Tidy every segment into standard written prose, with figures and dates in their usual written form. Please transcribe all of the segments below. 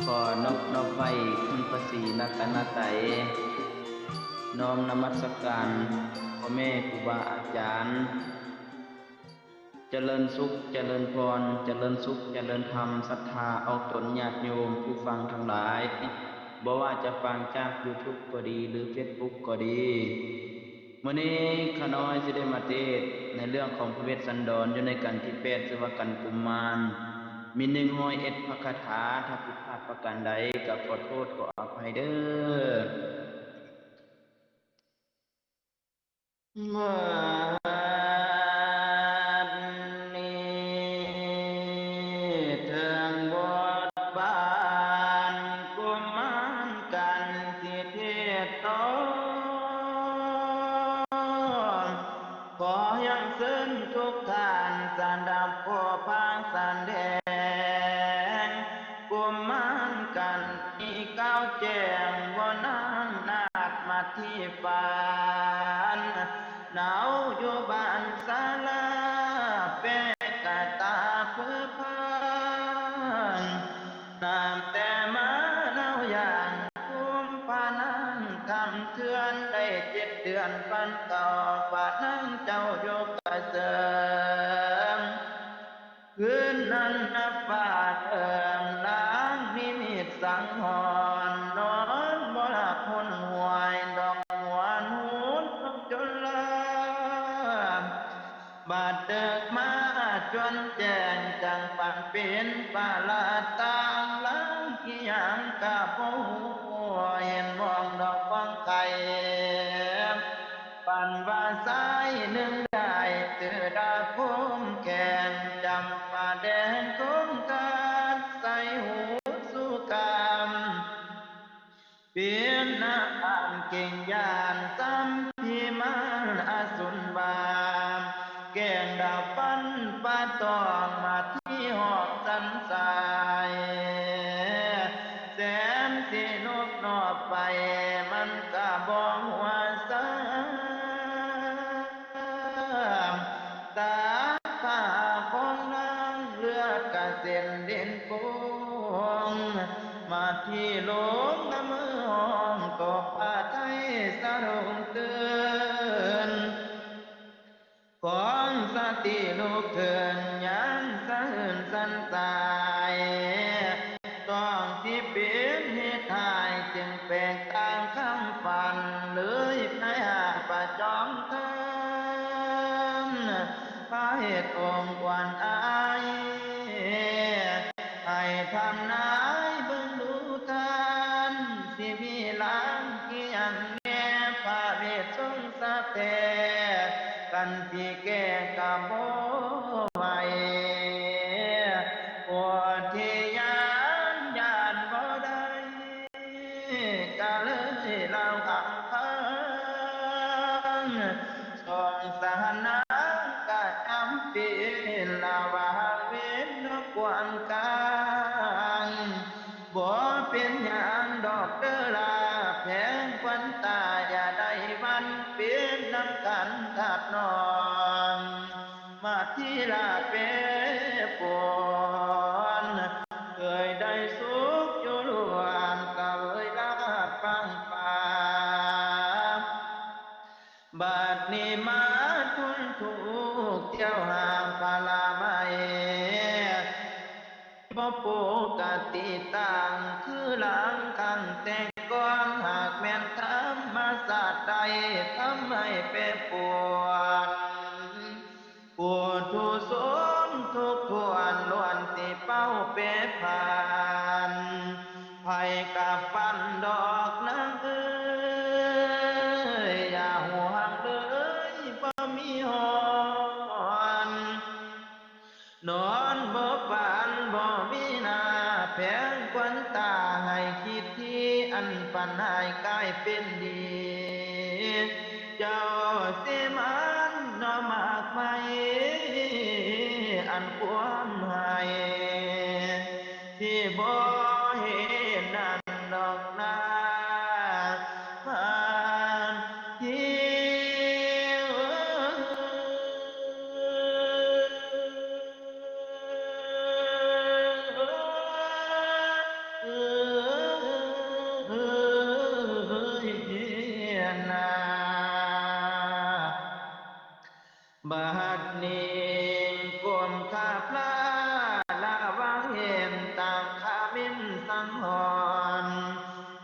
ขอนอบไหว้คุณพระศรีรัตนตรัยน้อมนมัสการพ่อแม่ครูบาอาจารย์เจริญสุขเจริญพรเจริญสุขเจริญธรรมศรัทธาเอาตนญาติโยมผู้ฟังทั้งหลายบ่ว่าจะฟังจาก YouTube ก็ดีหรือ Facebook ก็ดีมื้อนี้ข้าน้อยสิได้มาเทศน์ในเรื่องของพระเวสสันดรอยู่ในกันที่8ชื่อว่ากันกุมารมี101พระคาถาถ้าผิดพลาดประการใดก็ขอโทษขออภัยเด้อเมื่อนี้ถึงบทบานกุมารกันสิเทศน์ตนขอยังซึ้งทุกท่านสันดับขอพางสันแดงกุมารกันอีเก้าแจ้งว่านางนาคมาที่ฝันหนาวอยู่บ้านศาลาแปะกะตาเพื่อพังน้ำแต่มาเน่าอย่างกุมพานังทำเทือนได้7 เดือนปันเก่าฝานังเจ้าโยกกระเสริมคืนนั้นนับฝาดล้างนิมิตสังหรณ์นอนบ่หลับหนหวยดอกหัวหูนจนลาบาดเดิกมาจนแจ้งจังปันเป็นปาลาต่างล้างกี่อย่างกะบ่หูเห็นมองดอกฟังไข่ปันว่าสายหนึ่งได้เจอดาคมแก่นจำป่าแดงคงกาดใส่หูสุกามเปลี่ยนหน้าอ่านเก่งยานซ้ำพิมานอสุนบามแกงดาฟันปาตองมาที่หอกสันสายแสนสินกนอบไปมันกะบองหัวสาตาผ้าของนางเลือดกะเส้นเด่นปงมาที่โลงน้ำมือห้องตบผ้าไทยสะดุ้งตื่นของสติลูกเถินยังสะหื่นสันสายต้องที่เป็นเหตุหายจึงแปลกต่างคำฝันเลยพระหาประจอมเทินพระเหตุองค์กวนอายให้ทำนายเบิ่งดูทานสิมีล้างกี่อย่างแน่พระเวททรงสะแทกันที่แก่กะบ่ไหวปวดที่ยานบ่ได้ก็เลยเล่าคำพังสองสหนากะจำเป็นลาวาเวนนกวนกลางบ่เป็นหยังดอกเด้อลาแพงควันตาอย่าได้วันเป็นน้ำกันทัดนอนมาที่ลาเปปวนเคยได้สุขอยู่ล้วนก็เลยลาฟังป่าบาดนี้มาทุนถูกเที่ยวหาพาลาไม่บ่ปกติต่างคือหลังคังแต่ก่อนหากแม่นธรรมศาสตร์ใดทำให้เป็นปวดปวดทุสนทุกทวนล้วนสิเป้าเปผ่านไผกับฟันดอกนางเอ้ยอย่าห่วงเลยบ่มีหอนนอนบ่ฝันบ่มีหน้าแผงควันตาให้คิดที่อันฝันหายกลายเป็นดีเจ้าสิมันนอมากไหมอันความให้ที่บ่เห็นนั่นดอกนาผ่านที่ นี้กลมข้าพระลาวางเห็นต่างข้ามินสังหรณ์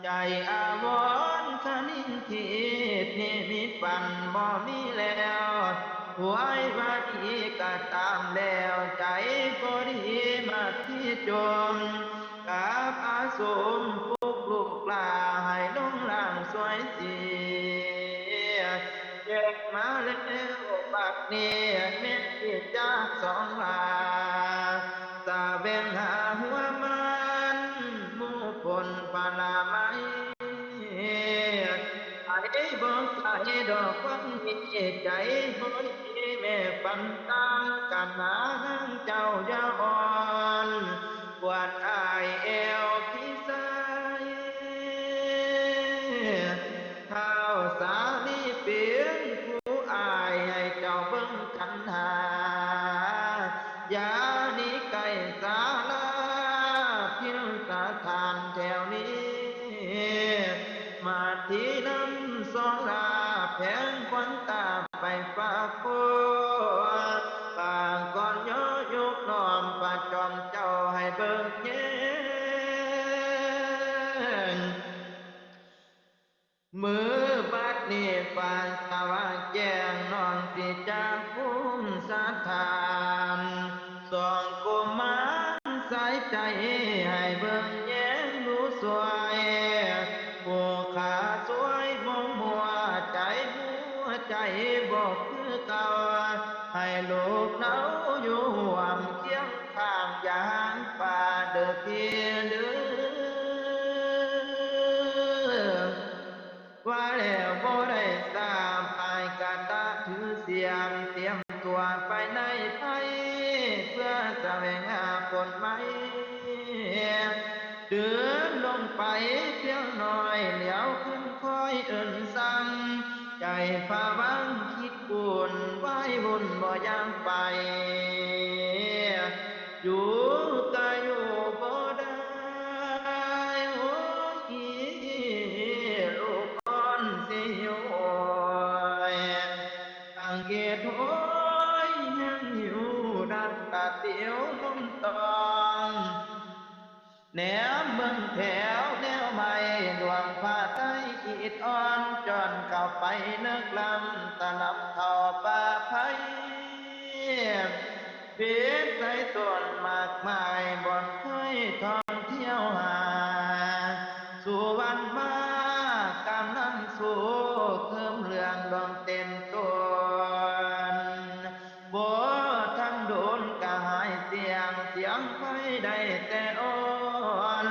ใจอาวรณ์คณินทิพย์นิมิตปันบ่มีแล้วหวยว่าดีก็ตามแล้วใจบ่ดีมาที่จมกับอาสมปุกลูกลาให้ลงล่างสวยเสียเจ็บมาแล้วบัดนี้เม็ดที่จากสองลาตาเบ่งหาหัวมันหมู่ฝนปาลาไม้ไอ้บอกใจดอกฟังมีใจบ่ดีแม่ปันตากันหานังเจ้าอย่าอ่อนปวดอายเอวพี่สายเท้าสาลีเปลี่ยนผู้อายให้เจ้าเบิ่งกันหายานี้ไก่สาลาพิลสถานแถวนี้มาที่น้ำสองลาแผงควันตาไปฝากโคปางก่อนย่อยกน้อมประจอมเจ้าให้เบิ่งแย้งมือบัดนี้ปานสว่างแจ้งนอนสิจากภูมิสถานสองกุมารสายใจให้เบิ่งแย้งดูสวยผู้ขาสวยบ่มัวใจมัวใจบอกคือเก่าให้ลูกเนาอยู่ห่วมเคียงข้างอย่างป่าเด้อพี่เด้อว่าแล้วบ่ได้ทราบอายกะตะถือเสียมเตรียมตัวไปในไทยเพื่อแสวงหาผลไม้เดินลงไปเพียงน้อยเหลียวขึ้นคอยเอิ่นสั่งใจฝ่าวังคิดบุญไว้บุญบ่ยังไปอยู่ก็อยู่บ่ได้โอ้ยลูกอ่อนสิโยยตั้งเกตโอ้ยยังอยู่ดันตาเตียวน้ำตองแนวเมืองแถวแนวใหม่ดวงผ้าไทยขีดอ่อนจอนเข้าไปนึกลำตะลำเท่าป่าไผ่เพียใส่ต้นมากมายบ่อนเคยท่องเที่ยวหาสู่วันมากำลังสู่เพิ่มเรื่องดวงเต็มต้นบ่ทันโดนกะหายเสียงไฟได้แต่อ่อน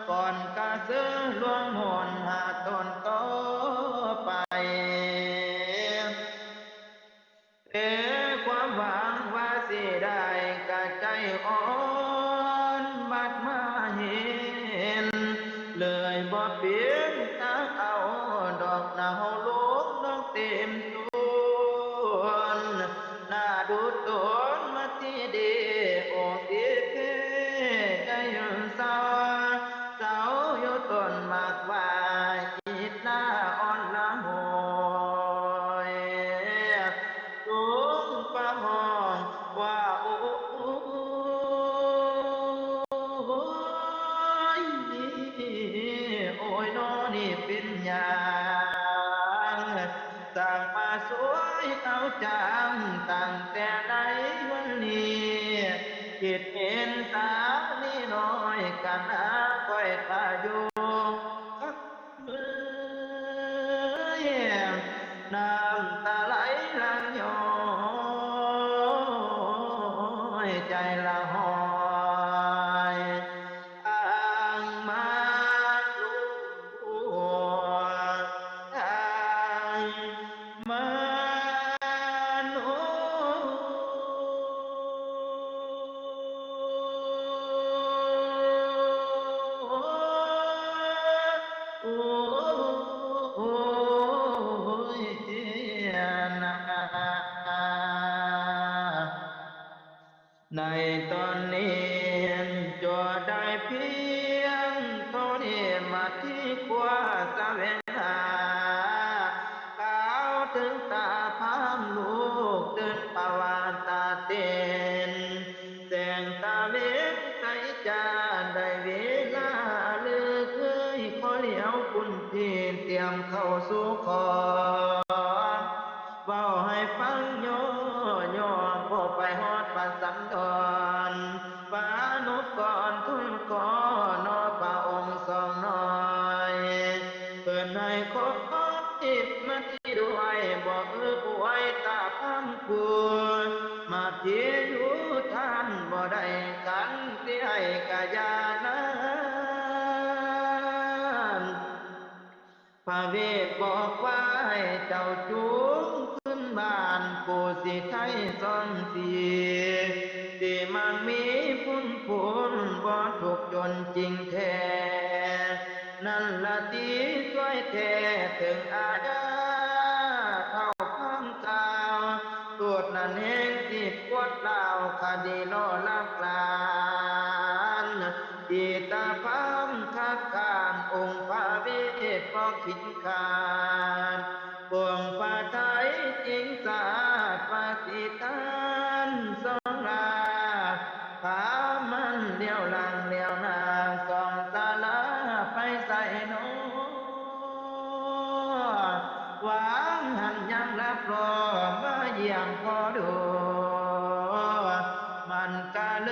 ก่อนกะเสือลวงหนหาต้นต่อไปแต่ความหวังว่าสิได้กะใจอ่อนบัดมาเห็นเลยบ่เปลี่ยนตาเอาดอกหนาวลูกดอกเต็มต้นหน้าดูต้นมาที่ดีโอ้สิเพได้ยืนเศร้าอยู่ต้นมากว่าอีดหน้าอ่อนละโหยสูงฟ้าห้องว่าโอ้ยโอ้ยน้อนี่เป็นหยังสั่งมาสวยเอาจังตั้งแต่ไหนวันนี้คิดเห็นสาวนี่น้อยกันหาก้อยตาอยู่คักมือน้ำตาไหลหลังย้อยใจละหอยอ่างมาลูกทางมาโน โอ้ยนะในตอนนี้จอได้เพียงเท่านี้มาที่กว่าแสวงหาก้าวถึงตาพามลูกเดินปาวาตา เข้าสู่ขอเว้าให้ฟังโยโยบ่ไปฮอดปัสสันดรปานุกรทุนขอนอพระองค์ทรงน้อยเพิ่นให้ครบอิบมาที่ด้วยบ่อวยตาพังกูมาเพียอยู่ท่านบ่ได้กันที่ให้กะยานั้น พระเวทบอกว่าให้เจ้าจูงขึ้นบ้านกูสิไทยซ่อนสีที่มันมีพุ่นบ่ถูกจนจริงแท้นั่นละที่ช่วยแท้ถึงอาญาเท่าพังกาวตรวจนั่นเองที่ปวดเล่าคดีโลลักลานจิตาพังคัดค้านองค์พระเวทพอขินขานปวงพระไทยจริงสาปฏิทานสองลาพามันเลี้ยวหลังเลี้ยวหน้าสองตาลาไปใส่โนหวังหันยังรับรอมาเยี่ยมพอดูมันก็เล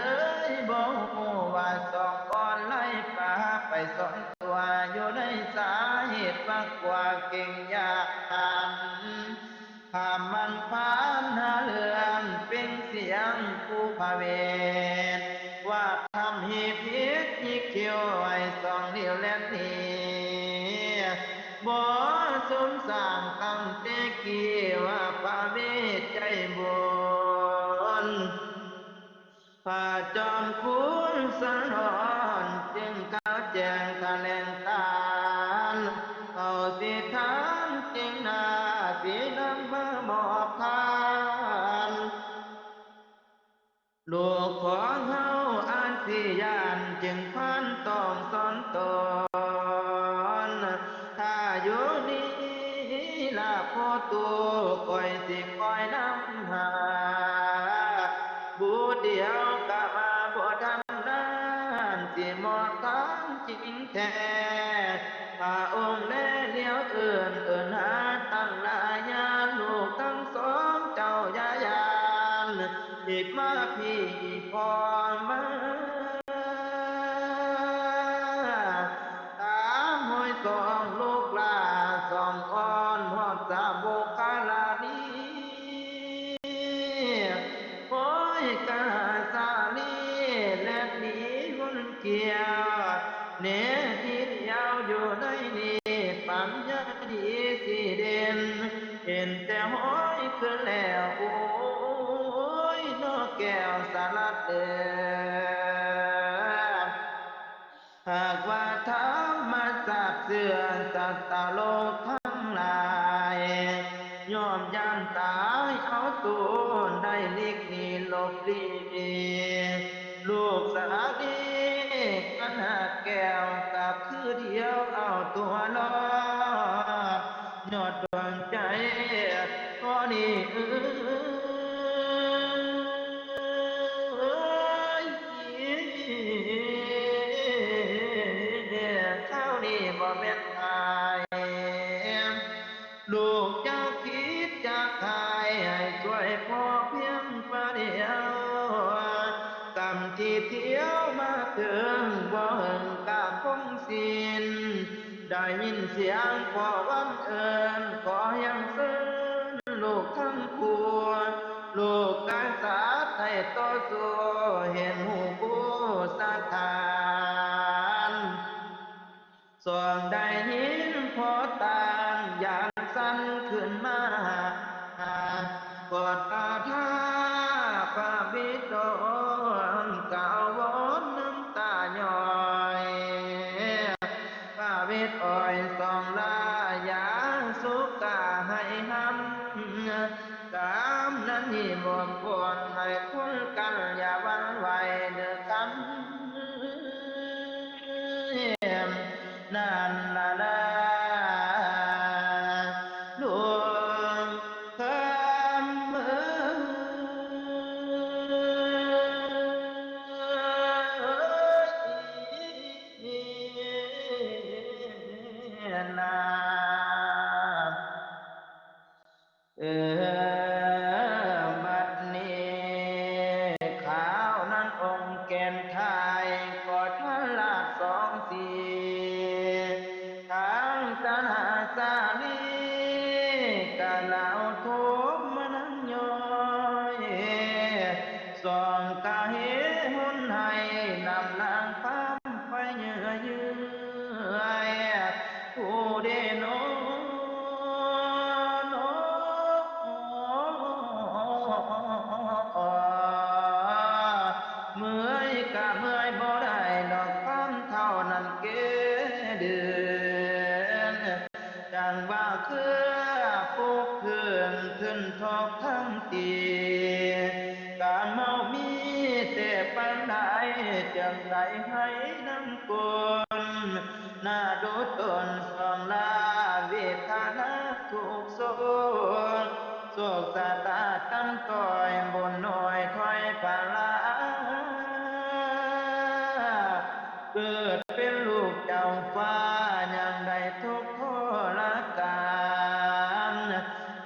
ยบอกว่าสองก่อนไล่ป่าไปสอนตัวอยู่ในสาเหตุมากกว่าเก่งยากถ้ามันผ่านหาเรื่องเป็นเสียงผู้พาเวทว่าทำให้พิษยิกเขียวไอ้สองเดียวแล้วนี้บ่สมสร้างตั้งแต่กี้ว่าพระเวทใจบุญพระจอมคุณสนอนจึงก้าวแจงแถลงการเอาสิทานจึงนาสีนำมาหมอบทานลูกของเฮาอันสิยานจึงพันต้องสอนตนถ้าอยู่นี่ละพอตัวคอยสิคอยนำหาบูเดียวกะมาบ่ทันนั้นสิหมดทางจริงแท้พระองค์แลเลี้ยวเอิ้นหาตั้งหลายญาณลูกทั้งสองเจ้าอย่ายานหยิบมาพี่พอมาตามห้อยสองลูกลาสองอ่อนหอดสาโบกาลานีห้อยกาสาลีและหนีหุ่นเกียวเนทิดยาวอยู่ในนี้ปัญญาดีสีเด่นเห็นแต่ห้อยขึ้นแล้วโอ้ยนกแก้วสลัดเดือ หากว่าธรรมศาสตร์เสื่อมสัตตโลกทั้งหลายยอมย่านตายเอาตัวได้ลิกนีหลบลีลูกสาวดีกันหาแก้วกับคือเดียวเอาตัวรอดยอดดวงใจพอนี่ข้าวนี่บ่แม่นตายลูกเจ้าคิดจะขายให้ช่วยพ่อเพียงประเดียวกำที่เที่ยวมาถึงบ่เหิงกาคงสิ้นได้ยินเสียงพ่อวันเอิญขอยังซึ้งลูกทั้งปวงลูกกษาให้ต่อสู้เห็นหูผู้สะทานส่วนได้ยินพอตางอย่างสั้นขึ้นมากอดตาท่าพระบิดรกล่าววอนน้ำตาย่อยพระเวทอ่อยสองลายาสุกาให้หำกามนั้นนี่รวมควรให้คุ้นกันอย่าหวันไหวเดิ าวนั้นองค์แก่นไทยกอดพระลาดสองสีทางตาสาลีกะเหล่าทุบมานั่งย้อยสองกะเหหุนให้นำนางฟ้าไปเยื่อเยื่อยผู้เดโนโนเมื่อยกะเมื่อยบ่ได้ดอกความเท่านั้นเกเดือนจังว่าคือผูกเครื่องขึ้นทอกทั้งตีการเมามีแต่ปันใดจังใดให้น้ำกลหน้าดูตนสองลาเวทนาทุกโศกโศกสาตาตั้มต่อยบนหน่อยถอยพาลาเกิดเป็นลูกเจ้าฟ้ายังได้ทุกข์ทรการ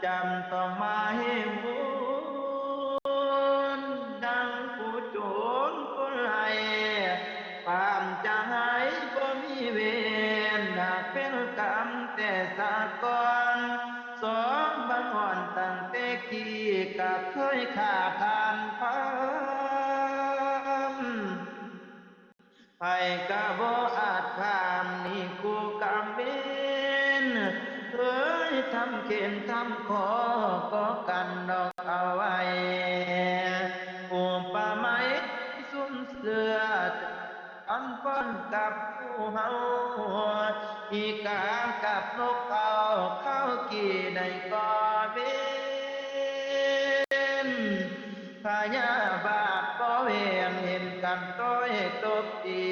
จำต้องมาให้บุญดังผู้โจรผู้ไล่ความจะหายบ่มีเวรหากเป็นกรรมแต่สากลสองบังอ่อนตั้งแต่กี้ก็เคยฆ่าทานพันไผก็บ่อาจข้ามนี่คู่กรรมเวรเคยทำเข็นทำขอก็กันดอกเอาไว้อุปมาสุนเสืออันป้อนกับผู้เฮาอีกากับนกเขาเข้ากี่ในก่อเวนพญาบาปก็เวียนเห็นกันต้อยตบตี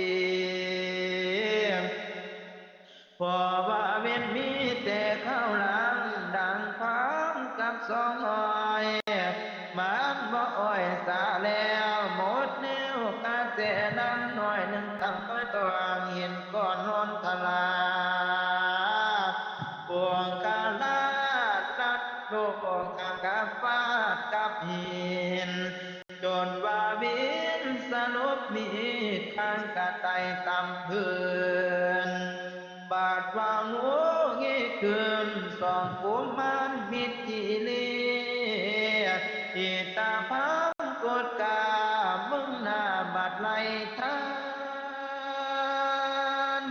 พอว่าเว้นมีแต่ข้าวหลังดังพังกับสองหอยมันบ่อ้อยสาแล้วหมดแนวกาแต่นั้นหน่อยหนึ่งตั้งต้อยตัวเห็นก่อนนอนทลาปวงกาลาดัดโลกกากาฟาดกับหินจนว่าวินสนุบมีข้างกะไตตำพื้นบาดวางหัวงี้คืนสองกุมารมิตรจีลีอิตาพังกดกามึงหน้าบาดไหลทาน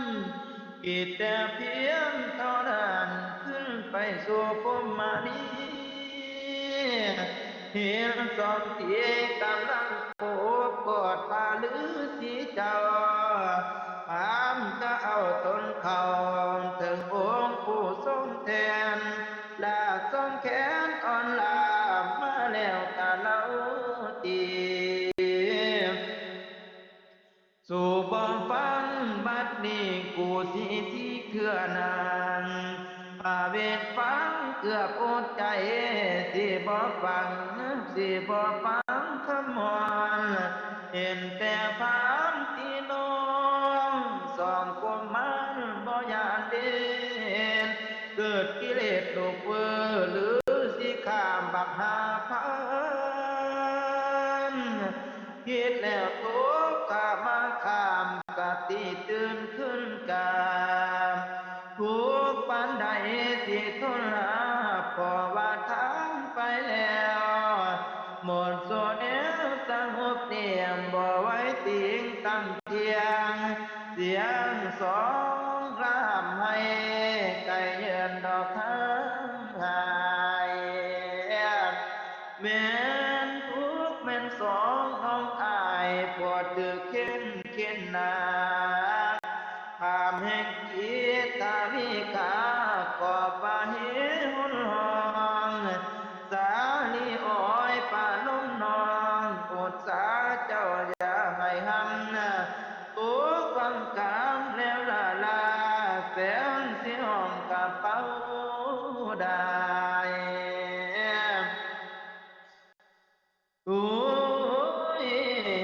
กิดแต่เพียงเท่านั้นขึ้นไปสู่ภูมินีเห็นสองที่กำลังโอบกอดพาลือสีเจ้าพามก็เอาตนเขาถึงองค์ผู้ทรงแทนลากทรงแขนอ่อนลามาแล้วกะเล่าตีสู่บ่ฟังบัดนี้กูสิเคลื่อนานพาเวทฟังเกือบอดใจสิบ่ฟังสิบ่ฟังคำมอนเห็นแต่พามตีน้องสองกุมารบ่ยานเด่นเกิดกิเลสลูกเวอหรือสิข้ามบักหาพันคิดแล้วทุกข์ข้ามาข้ามกะติตื่นขึ้นกามทุกข์ปานใดที่ทนหาพอว่าทางไปแล้วหมดโซเอลสงบเนียมบ่ไว้ติงตั้งเทียงเสียงสองรามให้ไก่เยินดอกทางหายแม่นทุกข์แม่นสองน้องอายปวดตึกเข็นหนาพามแห่งจิตตาลิกาก่อป่าเหหุนห้องสาลีอ้อยป่าลุ่มนองปุตสาเจ้าอย่าให้หำตัวฟังกามแล้วลาแสนสิห้องกระเป๋าได้โอ้ย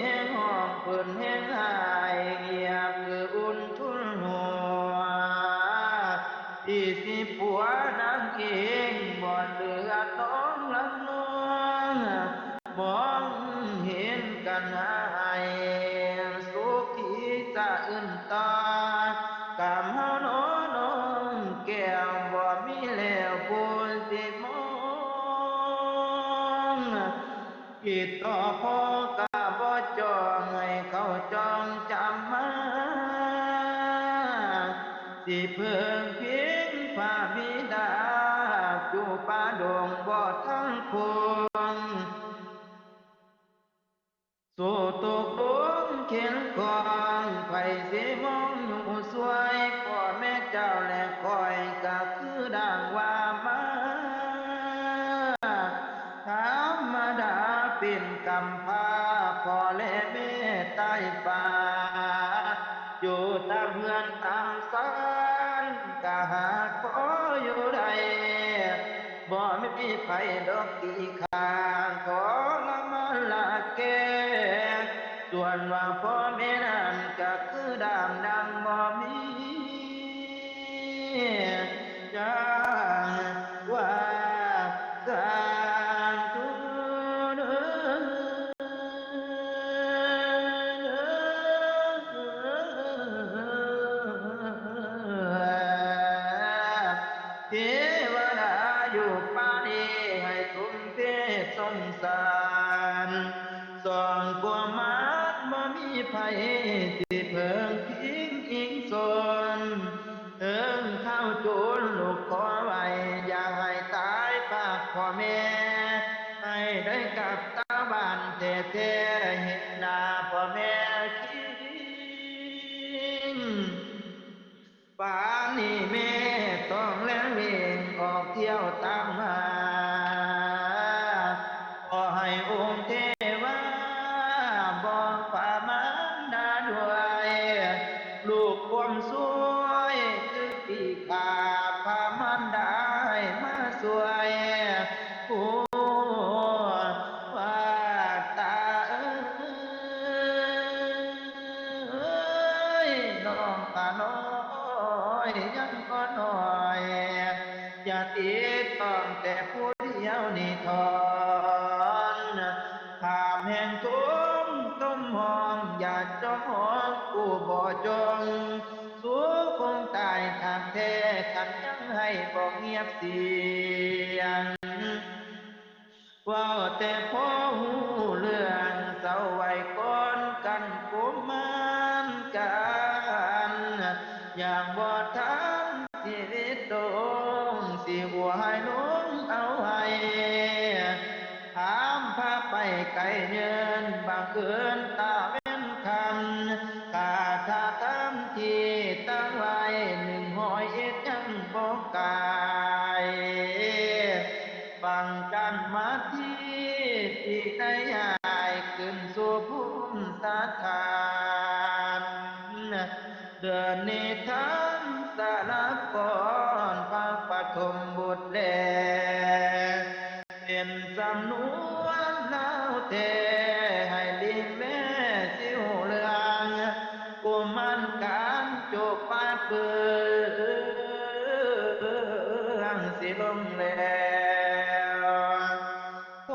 แห้งห้องเพิ่นแห้งหายเงียบคืออุ่นทุนหัวที่สิผัวนางเองบ่เหลือน้องลำนองมองเห็นกัน กันหายสุขีจะอื่นตากำเฮาโนน้องแก้วบ่มีแล้วผู้สิมองอีต่อพ่อกะบ่จองให้เขาจองจำมาสิเพิ่งพิงพระบิดาอยู่ป่าดงบ่ทั้งพวงสู่ตกลงเข็นกองไผสิมองอยู่สวยพ่อแม่เจ้าและคอยก็คือดังว่ามาธรรมดาเป็นกำพร้าพ่อและแม่ใต้ฟ้าอยู่ตามเฮือนตามศาลก็หาขออยู่ใดบ่มีไผดอกตีข้างขอละมาละแกส่วนว่าพ่อแม่นั้นก็คือดามดังบ่มีอย่างว่าสางทุเทวดาอยู่ป่านี้ให้ทุ่มเทสงสารสองกว่ามาดบ่มีไผสิเพิ่งพิงอิงสนเข้าจูนลูกขอไว้อย่าให้ตายปากพ่อแม่ให้ได้กลับตาบ้านแท้ๆเห็นหน้าพ่อแม่คิง ป่านนี้แม่ต้องแล่นวิ่งออกเที่ยวตามหาขอให้องค์เทวาบอกฝ่ามารดาด้วยลูกความสวยคือปีกาพามารดาให้มาสวยโอ้ว่าตาน้องตาน้อยยังก็น้อยอย่าติดต้องแต่ผู้เดียวนี่ทอนถามแห่งทุมต้มหอมอย่าจองหอมกูบ่จงสู้คงตายทางแท้ขันยังให้บอกเงียบเสียงว่าแต่พ่อหูเรื่องเศร้าไว้ก่อนกันกุมารกันอย่างบ่ทันชีวิตตรงสิหัวให้ลุงเอาให้ถามพาไปไกลเยินบางเกินตาเว้นคำกาถาทำที่ตั้งไว้หนึ่งหอยเอ็ดยังบอกกายฟังกันมาที่ได้ยายขึ้นสู่ภูมิสถานเดินนิทานสารก่อนพระปฐมบุตรแลเป็นสำนวนเล่าเทให้ลิงแม่สิวเรืองกุมันการจบปาเปืองสิลงแล้วค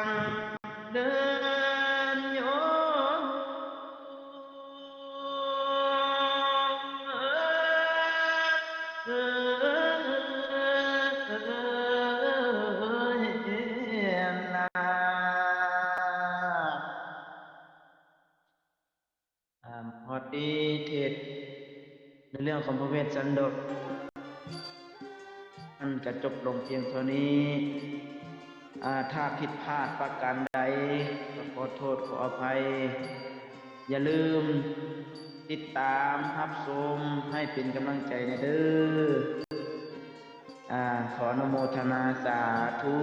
นเดินโยง พอดีเทศในเรื่องของพระเวสสันดรมันก็จบลงเพียงเท่านี้ถ้าผิดพลาดประการใดก็ขอโทษขออภัยอย่าลืมติดตามรับชมให้เป็นกำลังใจในเด้อขออนุโมทนาสาธุ